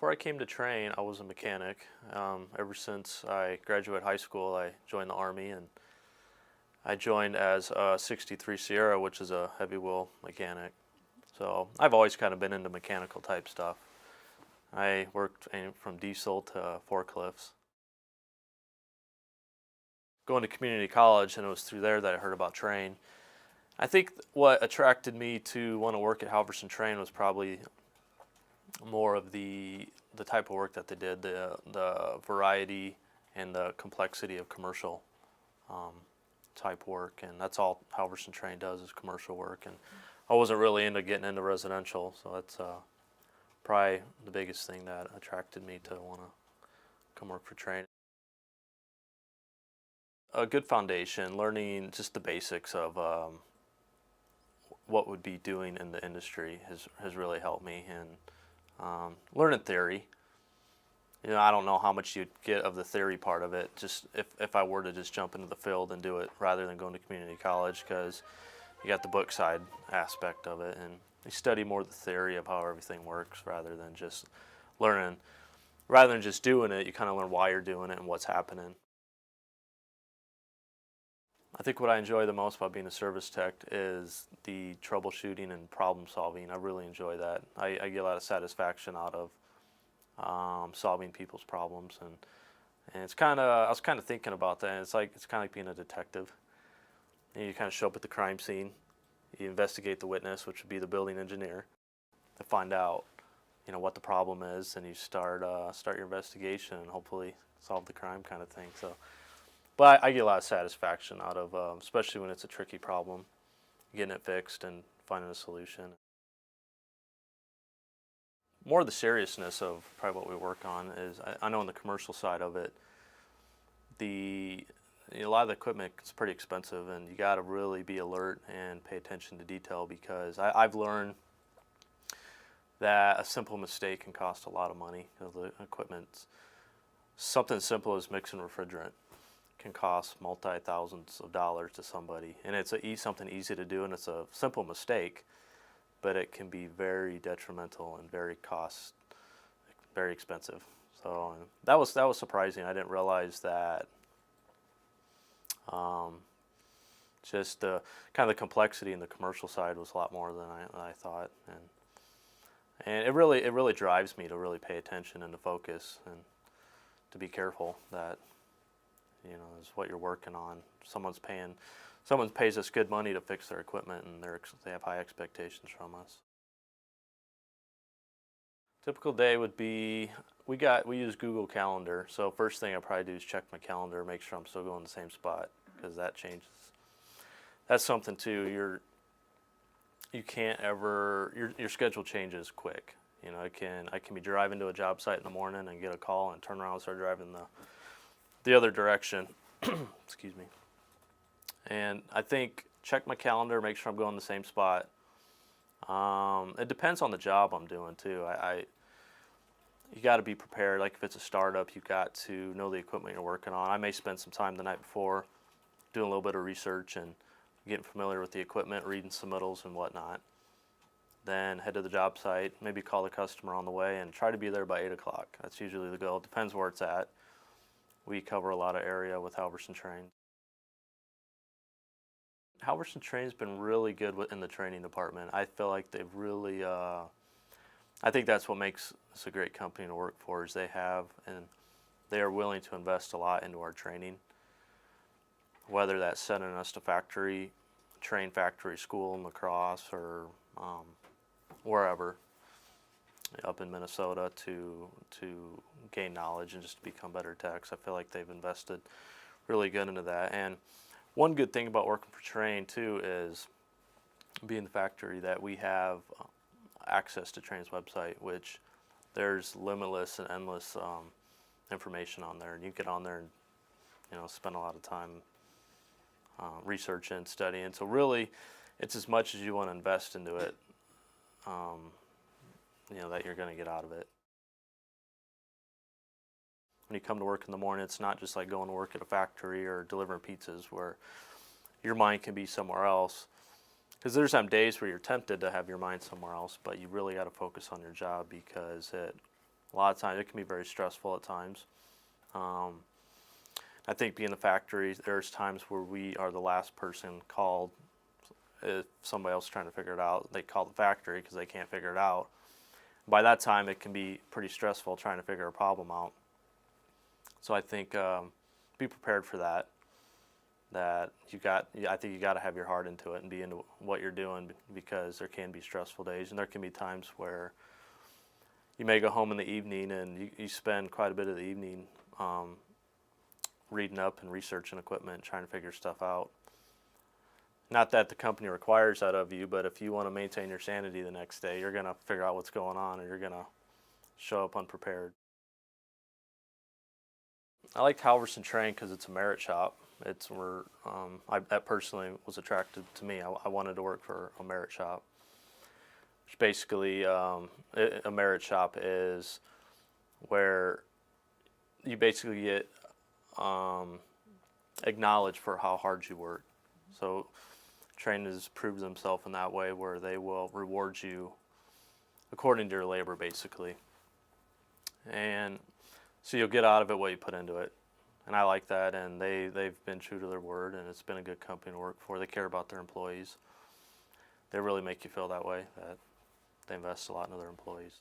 Before I came to Trane, I was a mechanic. Ever since I graduated high school, I joined the Army, and I joined as a 63 Sierra, which is a heavy wheel mechanic. So I've always kind of been into mechanical type stuff. I worked from diesel to forklifts. Going to community college, and it was through there that I heard about Trane. I think what attracted me to want to work at Halvorson Trane was probably more of the type of work that they did, the variety and the complexity of commercial type work, and that's all Halvorson Trane does is commercial work. And I wasn't really into getting into residential, so that's probably the biggest thing that attracted me to want to come work for Trane. A good foundation, learning just the basics of what would be doing in the industry has really helped me, and learning theory. I don't know how much you'd get of the theory part of it, just if I were to just jump into the field and do it rather than going to community college, because you got the book side aspect of it, and you study more the theory of how everything works rather than just learning. Rather than just doing it, you kind of learn why you're doing it and what's happening. I think what I enjoy the most about being a service tech is the troubleshooting and problem solving. I really enjoy that. I get a lot of satisfaction out of solving people's problems, and it's kind of, I was kind of thinking about that, and it's kind of like being a detective. And you kind of show up at the crime scene, you investigate the witness, which would be the building engineer, to find out what the problem is, and you start your investigation and hopefully solve the crime, kind of thing. So, but I get a lot of satisfaction out of, especially when it's a tricky problem, getting it fixed and finding a solution. More the seriousness of probably what we work on is, I know on the commercial side of it, a lot of the equipment is pretty expensive, and you got to really be alert and pay attention to detail, because I've learned that a simple mistake can cost a lot of money. The equipment, something as simple as mixing refrigerant, can cost multi-thousands of dollars to somebody, and it's something easy to do, and it's a simple mistake, but it can be very detrimental and very expensive. So that was surprising. I didn't realize that. Just the kind of the complexity in the commercial side was a lot more than I thought, and it really drives me to really pay attention and to focus and to be careful that is what you're working on. Someone pays us good money to fix their equipment, and they have high expectations from us. Typical day would be, we use Google Calendar, so first thing I probably do is check my calendar, make sure I'm still going to the same spot, because that changes. That's something too. You can't ever, your schedule changes quick. I can be driving to a job site in the morning and get a call and turn around and start driving the other direction. Excuse me. And I think check my calendar, make sure I'm going to the same spot. It depends on the job I'm doing too. You got to be prepared. Like if it's a startup, you got to know the equipment you're working on. I may spend some time the night before doing a little bit of research and getting familiar with the equipment, reading submittals and whatnot. Then head to the job site, maybe call the customer on the way, and try to be there by 8 o'clock. That's usually the goal. It depends where it's at. We cover a lot of area with Halvorson Trane. Halvorson Trane's been really good in the training department. I feel like they've really, I think that's what makes this a great company to work for, is they are willing to invest a lot into our training. Whether that's sending us to Trane factory school in La Crosse or wherever, up in Minnesota to gain knowledge and just to become better techs. I feel like they've invested really good into that. And one good thing about working for Trane too is being the factory that we have access to Trane's website, which there's limitless and endless information on there, and you get on there and spend a lot of time researching, studying. So really, it's as much as you want to invest into it, that you're going to get out of it. When you come to work in the morning, it's not just like going to work at a factory or delivering pizzas where your mind can be somewhere else. Because there's some days where you're tempted to have your mind somewhere else, but you really got to focus on your job, because A lot of times it can be very stressful at times. I think being the factory, there's times where we are the last person called. If somebody else is trying to figure it out, they call the factory because they can't figure it out. By that time, it can be pretty stressful trying to figure a problem out. So I think be prepared for that. I think you got to have your heart into it and be into what you're doing, because there can be stressful days, and there can be times where you may go home in the evening and you spend quite a bit of the evening reading up and researching equipment, trying to figure stuff out. Not that the company requires that of you, but if you want to maintain your sanity the next day, you're going to figure out what's going on, and you're going to show up unprepared. I liked Halvorson Trane because it's a merit shop. It's where that personally was attracted to me. I wanted to work for a merit shop, which basically a merit shop is where you basically get acknowledged for how hard you work. So Trane has proved themselves in that way, where they will reward you according to your labor, basically. And so you'll get out of it what you put into it. And I like that, and they've been true to their word, and it's been a good company to work for. They care about their employees. They really make you feel that way, that they invest a lot in their employees.